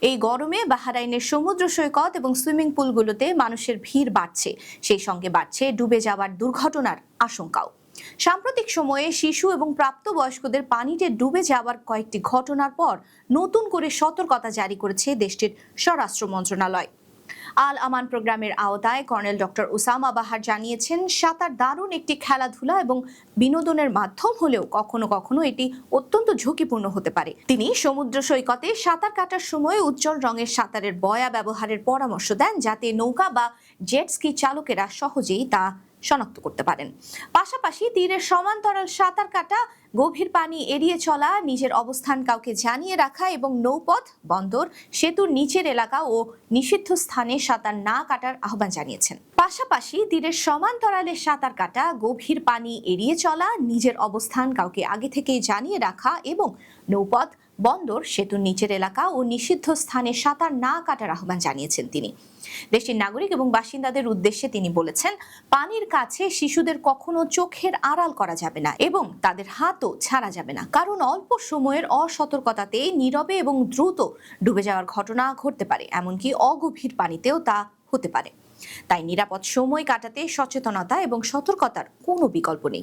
এই গরমে বাহরাইনের সমুদ্র সৈকত এবং সুইমিং পুলগুলোতে মানুষের ভিড় বাড়ছে, সেই সঙ্গে বাড়ছে ডুবে যাওয়ার দুর্ঘটনার আশঙ্কাও। সাম্প্রতিক সময়ে শিশু এবং প্রাপ্তবয়স্কদের পানিতে ডুবে যাওয়ার কয়েকটি ঘটনার পর নতুন করে সতর্কতা জারি করেছে দেশটির স্বরাষ্ট্র মন্ত্রণালয়। আল আমান প্রোগ্রামের আওতায় কর্নেল ডক্টর উসামা বাহার জানিয়েছেন, সাঁতার দারুণ একটি খেলাধুলা এবং বিনোদনের মাধ্যম হলেও কখনো কখনো এটি অত্যন্ত ঝুঁকিপূর্ণ হতে পারে। তিনি সমুদ্র সৈকতে সাঁতার কাটার সময় উজ্জ্বল রঙের সাঁতারের বয়া ব্যবহারের পরামর্শ দেন, যাতে নৌকা বা জেট স্কি চালকেরা সহজেই তা শনাক্ত করতে পারেন। পাশাপাশি তীরের সমান্তরাল সাঁতার কাটা, গভীর পানি এড়িয়ে চলা, নিজের অবস্থান কাউকে জানিয়ে রাখা এবং নৌপথ, বন্দর, সেতুর নিচের এলাকা ও নিষিদ্ধ স্থানে সাঁতার না কাটার আহ্বান জানিয়েছেন। পাশাপাশি তীরের সমান্তরালে সাঁতার কাটা, গভীর পানি এড়িয়ে চলা, নিজের অবস্থান কাউকে আগে থেকেই জানিয়ে রাখা এবং নৌপথ, বন্দর, সেতুর নিচের এলাকা ও নিষিদ্ধ স্থানে সাঁতার না কাটার আহ্বান জানিয়েছেন তিনি। দেশটির নাগরিক এবং বাসিন্দাদের উদ্দেশ্যে তিনি বলেছেন, পানির কাছে শিশুদের কখনো চোখের আড়াল করা যাবে না এবং তাদের হাতও ছাড়া যাবে না, কারণ অল্প সময়ের অসতর্কতাতে নীরবে এবং দ্রুত ডুবে যাওয়ার ঘটনা ঘটতে পারে, এমনকি অগভীর পানিতেও তা হতে পারে। তাই নিরাপদ সময় কাটাতে সচেতনতা এবং সতর্কতার কোনো বিকল্প নেই।